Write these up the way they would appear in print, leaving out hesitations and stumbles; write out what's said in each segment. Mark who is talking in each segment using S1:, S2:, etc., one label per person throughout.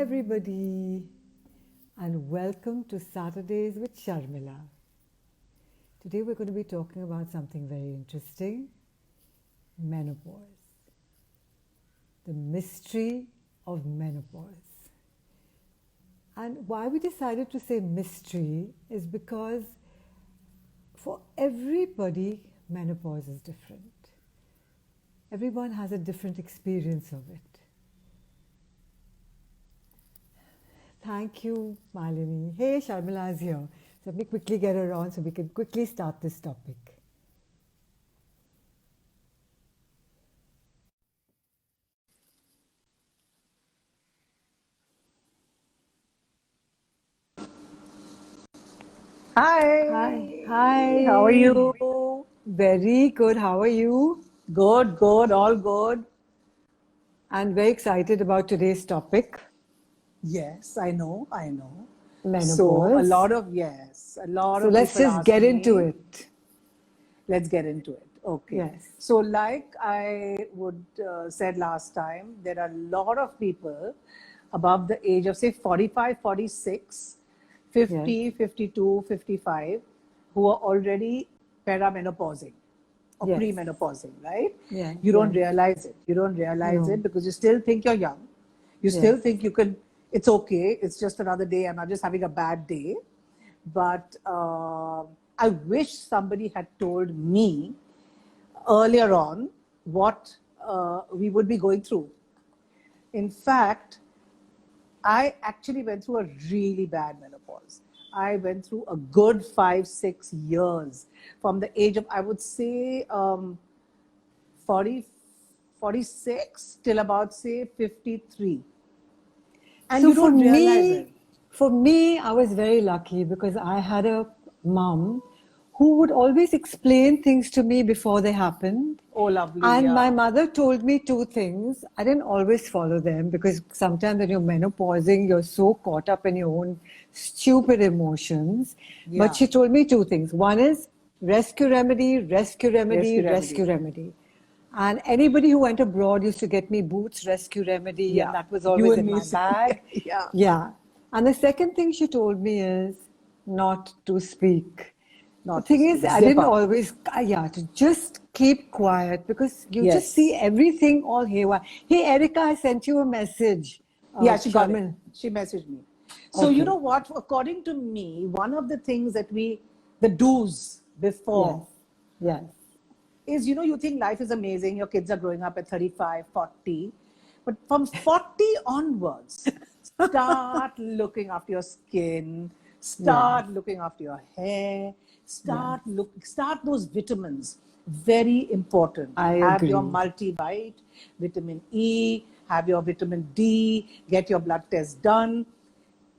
S1: everybody, and welcome to Saturdays with Sharmilla. Today, we're going to be talking about something very interesting: menopause. The mystery of menopause. And why we decided to say mystery is because for everybody, menopause is different. Everyone has a different experience of it. Thank you, Malini. Hey, Sharmila is here. So let me quickly get her on so we can quickly start this topic.
S2: Hi.
S1: Hi.
S2: How are you?
S1: Very good. How are you?
S2: Good, good, all good.
S1: And very excited about today's topic,
S2: Yes, I know, I know. So
S1: menopause.
S2: a lot
S1: So
S2: of
S1: let's
S2: people
S1: just
S2: ask
S1: get into
S2: me,
S1: it.
S2: let's get into it. Okay.
S1: Yes.
S2: So like I would said last time, there are a lot of people above the age of say 45, 46,
S1: Yes.
S2: 50, 52, 55 who are already perimenopausing or
S1: Yes.
S2: premenopausing, right?
S1: Yeah.
S2: You don't
S1: Yes.
S2: realize it. You don't realize
S1: No.
S2: it because you still think you're young. You
S1: Yes.
S2: still think you can, it's okay. It's just another day. I'm not just having a bad day. But I wish somebody had told me earlier on what we would be going through. In fact, I actually went through a really bad menopause. I went through a good 5, 6 years from the age of, I would say, 40, 46 till about, say, 53. And
S1: So
S2: you don't realize it.
S1: for me, I was very lucky because I had a mom who would always explain things to me before they happened.
S2: Oh, lovely,
S1: And my
S2: yeah.
S1: mother told me two things. I didn't always follow them because sometimes when you're menopausing, you're so caught up in your own stupid emotions. But
S2: Yeah.
S1: she told me two things. One is rescue remedy, rescue remedy,
S2: Rescue
S1: rescue
S2: remedy.
S1: remedy. And anybody who went abroad used to get me Boots Rescue Remedy, and
S2: Yeah.
S1: that was
S2: You
S1: always
S2: and
S1: in
S2: me.
S1: my bag.
S2: Yeah.
S1: Yeah. And the second thing she told me is not to speak. The
S2: Not to
S1: thing is,
S2: speak.
S1: I
S2: Zip
S1: didn't
S2: up.
S1: always, yeah, to just keep quiet because you just see
S2: Yes.
S1: everything all haywire. Hey, Erica, I sent you a message.
S2: Yeah, she got it.
S1: Sharmin.
S2: She messaged me. So, you
S1: Okay.
S2: know what? According to me, one of the things that the do's
S1: Yes.
S2: before
S1: Yes.
S2: is, you think life is amazing. Your kids are growing up at 35, 40. But from 40 onwards, start looking after your skin,
S1: Yes.
S2: start looking after your hair,
S1: Yes.
S2: start those vitamins. Very important.
S1: I
S2: Have your
S1: agree.
S2: multivite, vitamin E, have your vitamin D, get your blood test done.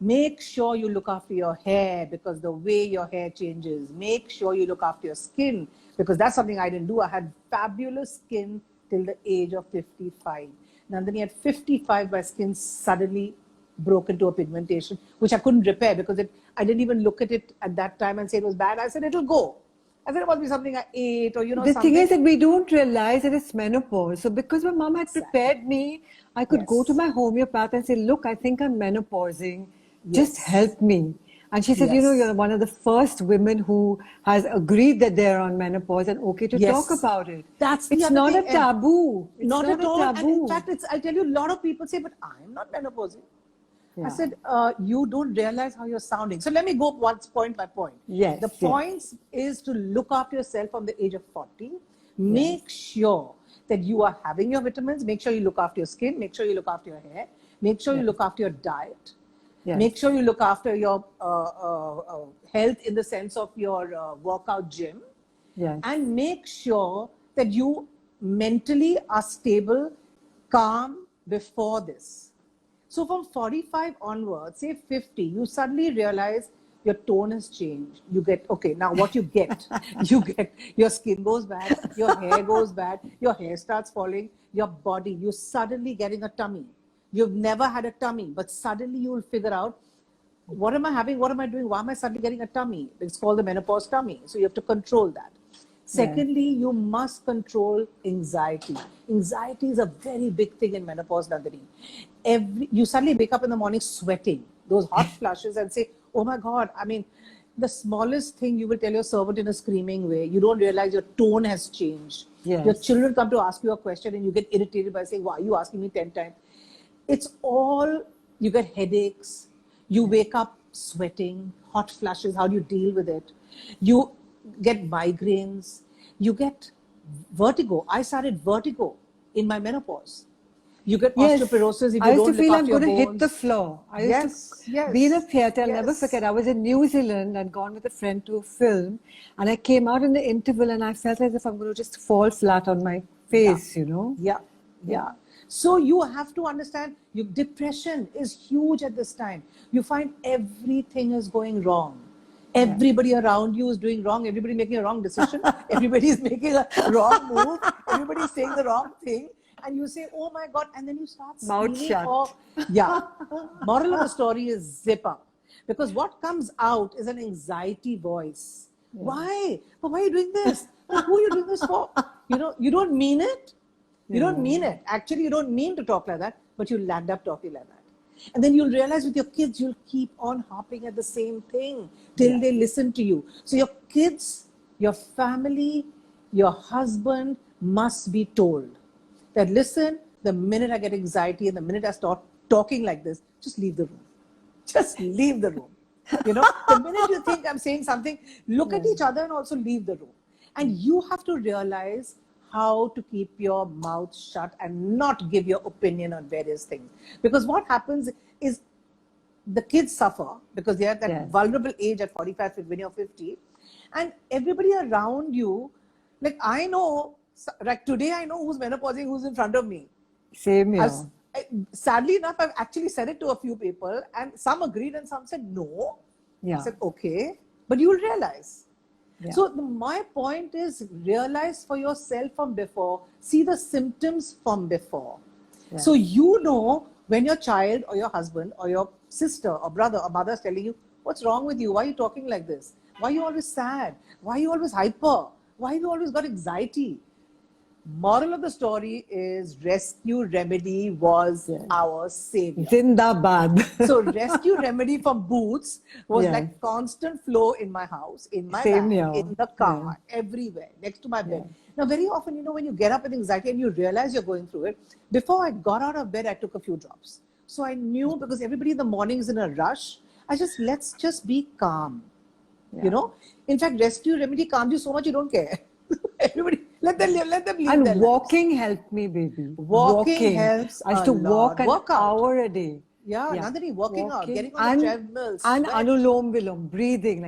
S2: Make sure you look after your hair because the way your hair changes. Make sure you look after your skin because that's something I didn't do. I had fabulous skin till the age of 55. Nandini at 55, my skin suddenly broke into a pigmentation, which I couldn't repair because I didn't even look at it at that time and say it was bad. I said, it'll go. I said, it must be something I ate or,
S1: The thing is
S2: something.
S1: that we don't realize that it's menopause. So because my mom had
S2: Exactly.
S1: prepared me, I could go to
S2: Yes.
S1: my homeopath and say, look, I think I'm menopausing. Just
S2: Yes.
S1: help me. And she said,
S2: Yes.
S1: you're one of the first women who has agreed that they're on menopause and okay to talk
S2: Yes.
S1: about it.
S2: That's the
S1: It's
S2: other
S1: not a
S2: thing. And
S1: taboo. It's
S2: not
S1: not
S2: at
S1: a
S2: all. And in
S1: taboo.
S2: fact, I'll tell you, a lot of people say, but I'm not menopausing. I
S1: Yeah.
S2: said, you don't realize how you're sounding. So let me go once point by point. The
S1: Yes, yes,
S2: points is to look after yourself from the age of 40.
S1: yes,
S2: Make sure that you are having your vitamins. Make sure you look after your skin. Make sure you look after your hair. Make sure you
S1: yes,
S2: look after your diet.
S1: yes,
S2: Make sure you look after your health in the sense of your workout gym,
S1: yes,
S2: and make sure that you mentally are stable, calm before this. So from 45 onwards, say 50, you suddenly realize your tone has changed. You get, okay, now what you get, your skin goes bad, your hair goes bad, your hair starts falling, your body, you're suddenly getting a tummy. You've never had a tummy, but suddenly you will figure out, what am I having? What am I doing? Why am I suddenly getting a tummy? It's called the menopause tummy. So you have to control that. Secondly, you must control anxiety. Anxiety is a very big thing in menopause, Nandini. You suddenly wake up in the morning sweating, those hot flushes, and say, oh my God, I mean, the smallest thing you will tell your servant in a screaming way. You don't realize your tone has changed.
S1: Yes.
S2: Your children come to ask you a question and you get irritated by saying, why are you asking me 10 times? It's all, you get headaches, you wake up sweating, hot flushes, how do you deal with it? You get migraines, you get vertigo. I started vertigo in my menopause. You get
S1: Yes,
S2: osteoporosis if
S1: I
S2: you
S1: used to
S2: don't look
S1: feel I'm
S2: after your
S1: going to hit the
S2: bones.
S1: floor. I used to
S2: Yes,
S1: be in a
S2: yes,
S1: theatre, I'll never
S2: yes.
S1: forget. I was in New Zealand and gone with a friend to a film, and I came out in the interval and I felt as if I'm going to just fall flat on my
S2: Yeah,
S1: face, you know?
S2: yeah,
S1: Yeah.
S2: yeah. So you have to understand, depression is huge at this time. You find everything is going wrong.
S1: Yeah.
S2: Everybody around you is doing wrong. Everybody making a wrong decision. Everybody is making a wrong move. Everybody is saying the wrong thing. And you say, oh my God. And then you start
S1: Mouth
S2: stealing.
S1: shut.
S2: Yeah. Moral of the story is zip up. Because what comes out is an anxiety voice.
S1: Yeah.
S2: Why? But why are you doing this? But who are you doing this for? You don't mean it. You don't mean it. Actually, you don't mean to talk like that, but you'll land up talking like that. And then you'll realize with your kids, you'll keep on harping at the same thing till they listen to you. So your kids, your family, your husband must be told that, listen, the minute I get anxiety and the minute I start talking like this, just leave the room. Just leave the room. The minute you think I'm saying something, look at each other and also leave the room. And you have to realize how to keep your mouth shut and not give your opinion on various things. Because what happens is the kids suffer because they are at that vulnerable age at 45, when you're 50. And everybody around you, like I know, like today I know who's menopausing, who's in front of me.
S1: Same here.
S2: Sadly enough, I've actually said it to a few people and some agreed and some said no. I said, okay, but you'll realize. So my point is, realize for yourself from before, see the symptoms from before. So you know when your child or your husband or your sister or brother or mother is telling you, what's wrong with you? Why are you talking like this? Why are you always sad? Why are you always hyper? Why have you always got anxiety? Moral of the story is Rescue Remedy was our savior.
S1: Zindabad.
S2: So Rescue Remedy from Boots was like constant flow in my house, in my bag, in the car, everywhere, next to my bed. Now, very often, when you get up with anxiety and you realize you're going through it, before I got out of bed, I took a few drops. So I knew, because everybody in the morning is in a rush, let's just be calm. In fact, Rescue Remedy calms you so much you don't care. Everybody, let them live their lives.
S1: And walking helped me, baby.
S2: Walking helps
S1: I used to walk an hour a day.
S2: Nandini, walking out, getting on the treadmill,
S1: and Anulom Vilom, breathing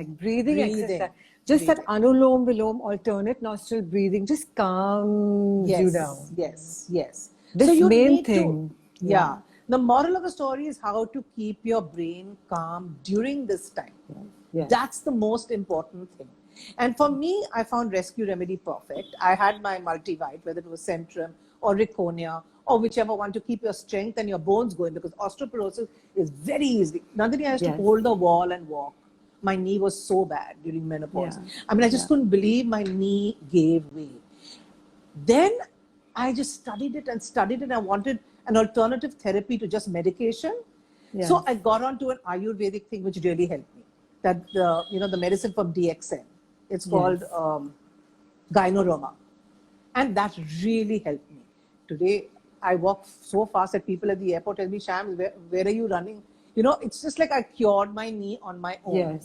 S1: exercise. Just that Anulom Vilom, alternate nostril breathing, just calms you down.
S2: Yes.
S1: This
S2: so you
S1: main
S2: need
S1: thing.
S2: To, the moral of the story is how to keep your brain calm during this time. That's the most important thing. And for me, I found Rescue Remedy perfect. I had my multivite, whether it was Centrum or Riconia or whichever one, to keep your strength and your bones going, because osteoporosis is very easy. Nandini, I used to hold the wall and walk. My knee was so bad during menopause. I mean, I just couldn't believe my knee gave way. Then I just studied it. I wanted an alternative therapy to just medication. So I got onto an Ayurvedic thing, which really helped me. That, the medicine from DXN. It's called Gynoroma. And that really helped me. Today, I walk so fast that people at the airport tell me, Shams, where are you running? It's just like I cured my knee on my own.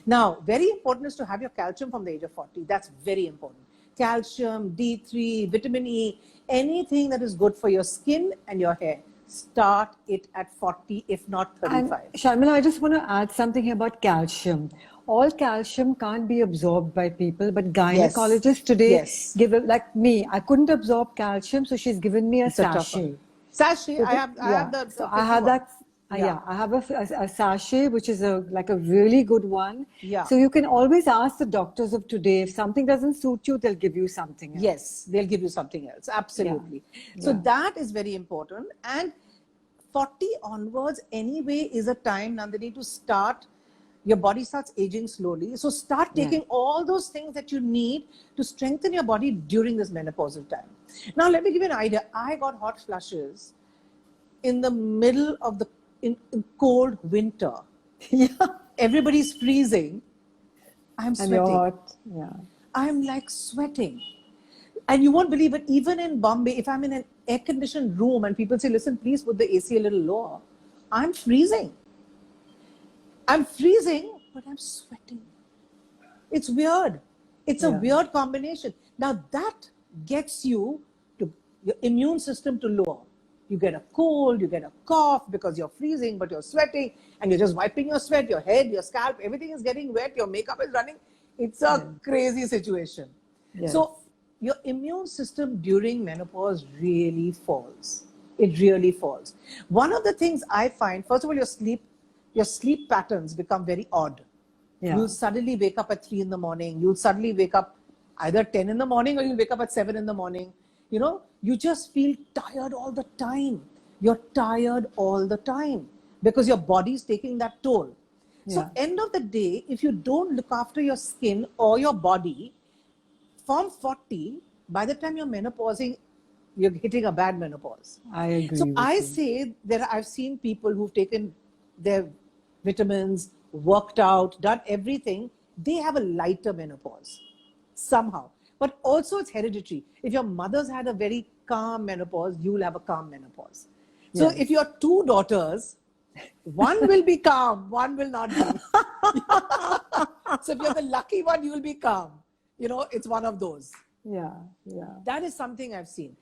S2: Now, very important is to have your calcium from the age of 40. That's very important. Calcium, D3, vitamin E, anything that is good for your skin and your hair. Start it at 40, if not 35.
S1: And Sharmilla, I just want to add something here about calcium. All calcium can't be absorbed by people, but gynecologists today give it, like me, I couldn't absorb calcium, so she's given me a sachet.
S2: Sachet, I have the.
S1: So I have that. I have a sachet, which is like a really good one. So you can always ask the doctors of today, if something doesn't suit you, they'll give you something else.
S2: Yes, they'll give you something else. Absolutely. So that is very important. And 40 onwards anyway is a time, Nandini, to start Your body starts aging slowly. So start taking all those things that you need to strengthen your body during this menopausal time. Now, let me give you an idea. I got hot flushes in the middle of the in cold winter.
S1: Yeah.
S2: Everybody's freezing. I'm
S1: And you're
S2: sweating.
S1: hot. Yeah.
S2: I'm like sweating. And you won't believe it, even in Bombay, if I'm in an air-conditioned room and people say, listen, please put the AC a little lower, I'm freezing. I'm freezing, but I'm sweating. It's weird. It's a weird combination. Now that gets you to your immune system to lower. You get a cold, you get a cough because you're freezing, but you're sweating and you're just wiping your sweat, your head, your scalp, everything is getting wet, your makeup is running. It's a crazy situation.
S1: Yes.
S2: So your immune system during menopause really falls. It really falls. One of the things I find, first of all, your sleep patterns become very odd.
S1: Yeah.
S2: You'll suddenly wake up at 3 in the morning. You'll suddenly wake up either 10 in the morning or you'll wake up at 7 in the morning. You know, you just feel tired all the time. You're tired all the time because your body's taking that toll. So end of the day, if you don't look after your skin or your body, from 40, by the time you're menopausing, you're hitting a bad menopause.
S1: I agree
S2: So
S1: with
S2: I
S1: you.
S2: say that I've seen people who've taken their vitamins, worked out, done everything, they have a lighter menopause somehow. But also it's hereditary. If your mother's had a very calm menopause, you'll have a calm menopause. So if you're two daughters, one will be calm, one will not be. So if you're the lucky one, you'll be calm. You know, it's one of those.
S1: Yeah.
S2: That is something I've seen.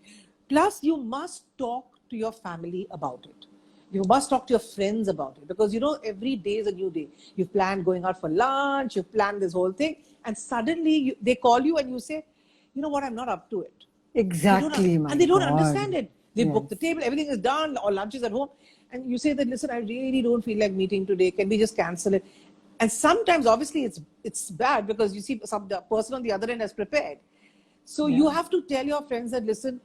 S2: Plus, you must talk to your family about it. You must talk to your friends about it because, you know, every day is a new day. You've planned going out for lunch, you've planned this whole thing, and suddenly they call you and you say, you know what, I'm not up to it.
S1: Exactly, my
S2: And they don't
S1: God.
S2: understand it. They book the table, everything is done, or lunch is at home. And you say that, listen, I really don't feel like meeting today. Can we just cancel it? And sometimes, obviously, it's bad because you see the person on the other end has prepared. So you have to tell your friends that, listen,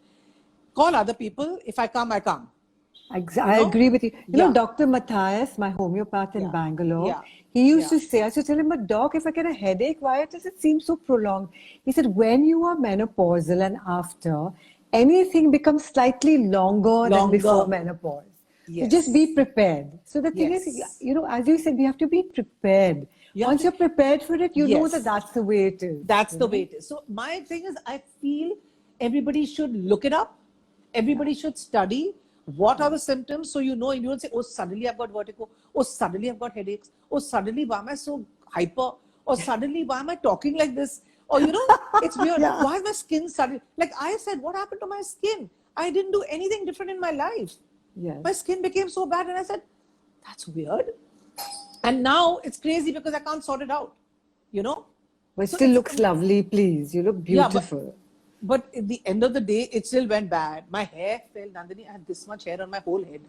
S2: call other people. If I come, I come.
S1: I agree with you. You know,
S2: Yeah.
S1: Dr. Matthias, my homeopath in
S2: Yeah.
S1: Bangalore,
S2: Yeah.
S1: he used
S2: Yeah.
S1: to say, I used to tell him, but doc, if I get a headache, why does it seem so prolonged? He said, when you are menopausal and after, anything becomes slightly longer than before menopause. So just be
S2: Yes.
S1: prepared. So the thing is,
S2: Yes.
S1: you know, as you said, we have to be prepared. Once you're prepared for it, you know that that's the way it is.
S2: That's the way it is. So my thing is, I feel everybody should look it up. Everybody should study what are the symptoms. So you know, you don't say, oh, suddenly I've got vertigo. Oh, suddenly I've got headaches. Oh, suddenly why am I so hyper? Or suddenly why am I talking like this? Or, you know, it's weird. Why is my skin suddenly? Like I said, what happened to my skin? I didn't do anything different in my life. My skin became so bad and I said, that's weird. And now it's crazy because I can't sort it out, you know.
S1: But it
S2: So
S1: still looks lovely, please. You look beautiful.
S2: But at the end of the day, it still went bad. My hair fell, Nandini. I had this much hair on my whole head.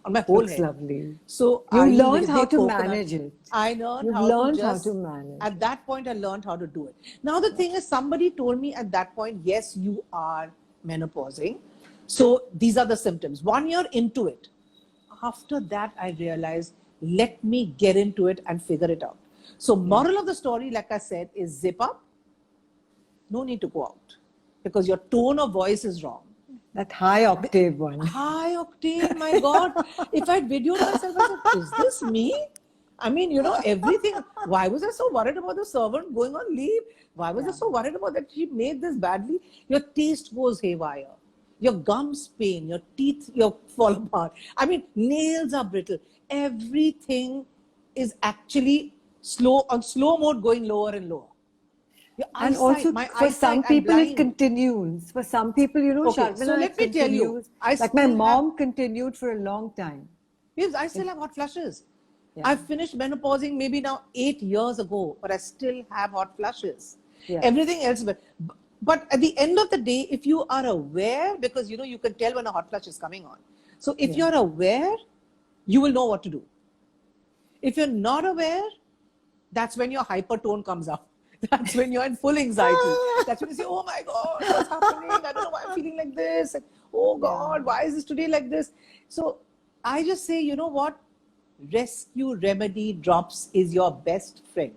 S2: On my whole
S1: Looks
S2: head.
S1: lovely.
S2: So
S1: you learned how to manage it.
S2: I learned
S1: You've
S2: how
S1: learned
S2: to just,
S1: how to manage
S2: at that point, I learned how to do it. Now, the thing is, somebody told me at that point, yes, you are menopausing. So these are the symptoms. 1 year into it. After that, I realized, let me get into it and figure it out. So moral of the story, like I said, is zip up. No need to go out because your tone of voice is wrong.
S1: That high octave one.
S2: High octave, my God. If I'd videoed myself, I said, is this me? I mean, you know, everything. Why was I so worried about the servant going on leave? Why was I so worried about that she made this badly? Your taste goes haywire. Your gums pain, your teeth fall apart. I mean, nails are brittle. Everything is actually on slow mode going lower and lower. Your
S1: And
S2: eyesight,
S1: also,
S2: my
S1: for some
S2: eyesight, I'm
S1: people, it
S2: blind.
S1: continues. For some people, you know,
S2: Okay, so
S1: Sharmilla,
S2: let
S1: it
S2: me tell you,
S1: continues.
S2: I
S1: Like my
S2: still have,
S1: mom continued for a long time.
S2: because I still have hot flushes. I finished menopausing maybe now 8 years ago, but I still have hot flushes. Everything else, but at the end of the day, if you are aware, because you know you can tell when a hot flush is coming on. So if you're aware, you will know what to do. If you're not aware, that's when your hypertone comes out. That's when you're in full anxiety. That's when you say, oh my God, what's happening? I don't know why I'm feeling like this. And, oh God, why is this today like this? So I just say, you know what? rescue remedy drops is your best friend.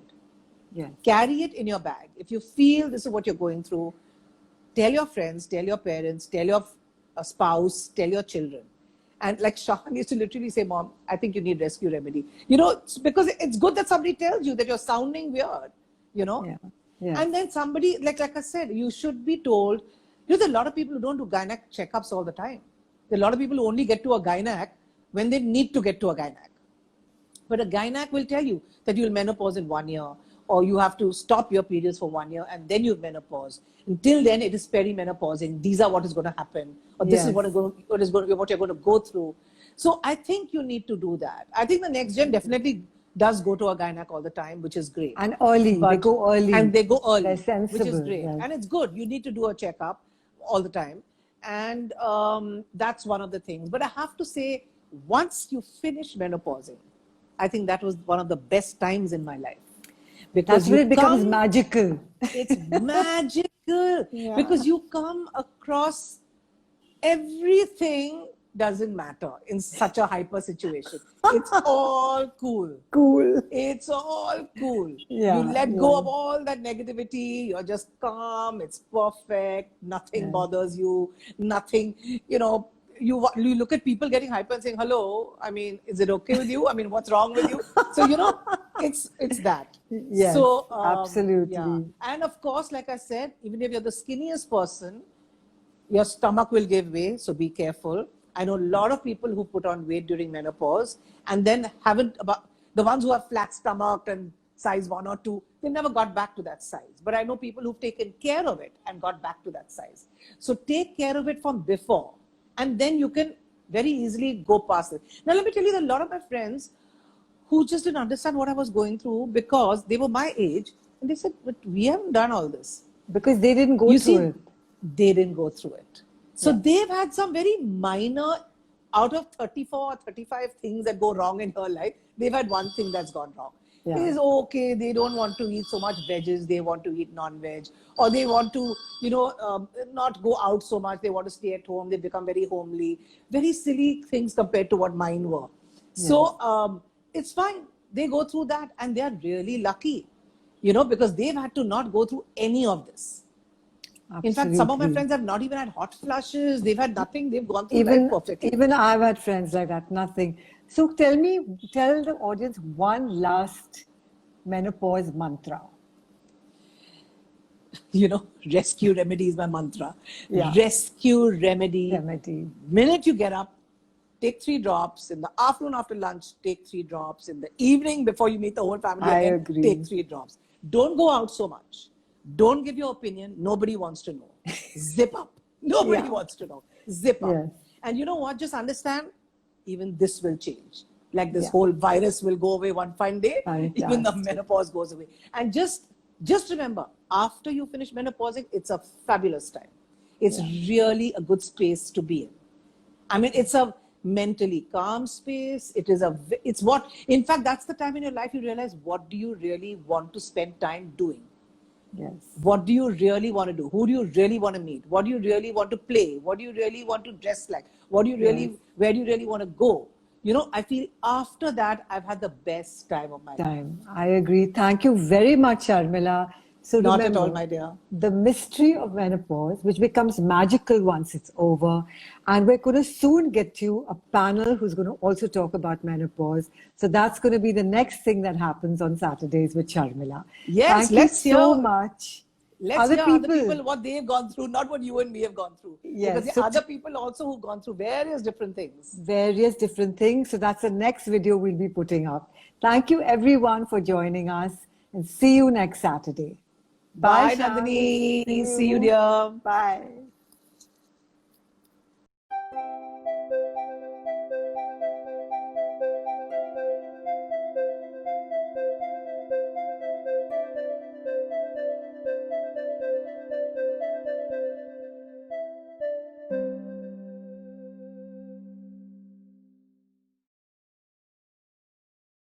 S1: Yes.
S2: Carry it in your bag. If you feel this is what you're going through, tell your friends, tell your parents, tell your spouse, tell your children. And like Shahan used to literally say, Mom, I think you need rescue remedy. You know, because it's good that somebody tells you that you're sounding weird, you know.
S1: Yeah. Yes.
S2: And then somebody, like I said, you should be told, you know, there are a lot of people who don't do gynec checkups all the time. There are a lot of people who only get to a gynec when they need to get to a gynec. But a gynec will tell you that you'll menopause in 1 year, or you have to stop your periods for 1 year and then you'll menopause. Until then, it is perimenopausing. These are what is going to happen, or this is what you're going to go through. So I think you need to do that. I think the next gen definitely does go to a gynec all the time, which is great.
S1: And early, they go early.
S2: And they go
S1: They're
S2: early,
S1: sensible,
S2: which is great.
S1: yes.
S2: And it's good. You need to do a checkup all the time. And that's one of the things. But I have to say, once you finish menopausing, I think that was one of the best times in my life. Because
S1: that's when it becomes magical.
S2: It's magical.
S1: Yeah.
S2: Because you come across everything doesn't matter in such a hyper situation. It's all cool.
S1: Cool.
S2: It's all cool.
S1: Yeah,
S2: you let go of all that negativity. You're just calm. It's perfect. Nothing bothers you. Nothing, you know. You look at people getting hyper and saying, hello, I mean, is it okay with you? I mean, what's wrong with you? So, you know, it's that.
S1: Yes,
S2: so,
S1: absolutely.
S2: Yeah. And of course, like I said, even if you're the skinniest person, your stomach will give way. So be careful. I know a lot of people who put on weight during menopause and then the ones who have flat stomach and size 1 or 2, they never got back to that size. But I know people who've taken care of it and got back to that size. So take care of it from before. And then you can very easily go past it. Now, let me tell you that a lot of my friends who just didn't understand what I was going through because they were my age, and they said, but we haven't done all this.
S1: Because they didn't go through it.
S2: They didn't go through it. So they've had some very minor, out of 34 or 35 things that go wrong in her life, they've had one thing that's gone wrong. It is okay, they don't want to eat so much veggies, they want to eat non-veg, or they want to, you know, not go out so much, they want to stay at home, they become very homely, very silly things compared to what mine were. So it's fine, they go through that and they are really lucky, you know, because they've had to not go through any of this. Absolutely. In fact, some of my friends have not even had hot flushes, they've had nothing, they've gone through life perfectly.
S1: Even I've had friends like that, nothing. So tell the audience one last menopause mantra.
S2: You know, rescue remedy is my mantra.
S1: Yeah.
S2: Rescue remedy. Minute you get up, take 3 drops. In the afternoon after lunch, take 3 drops. In the evening before you meet the whole family again, take 3 drops. Don't go out so much. Don't give your opinion. Nobody wants to know. Zip up. Nobody wants to know. Zip up.
S1: Yes.
S2: And you know what? Just understand, even this will change. Like this whole virus will go away one fine day. Even the menopause goes away. And just remember, after you finish menopausing, it's a fabulous time. It's really a good space to be in. I mean, it's a mentally calm space. In fact, that's the time in your life you realize, what do you really want to spend time doing?
S1: Yes.
S2: What do you really want to do? Who do you really want to meet? What do you really want to play? What do you really want to dress like? Where do you really want to go? You know, I feel after that, I've had the best time of my life.
S1: I agree. Thank you very much, Sharmilla. So
S2: not
S1: remember,
S2: at all, my dear.
S1: The mystery of menopause, which becomes magical once it's over. And we're going to soon get you a panel who's going to also talk about menopause. So that's going to be the next thing that happens on Saturdays with Sharmilla.
S2: Yes,
S1: let's hear so much.
S2: Let's hear other people what they've gone through, not what you and me have gone through.
S1: Yes.
S2: Because there are other people also who've gone through various different things.
S1: So that's the next video we'll be putting up. Thank you everyone for joining us, and see you next Saturday.
S2: Bye, Nandini. See you, dear.
S1: Bye.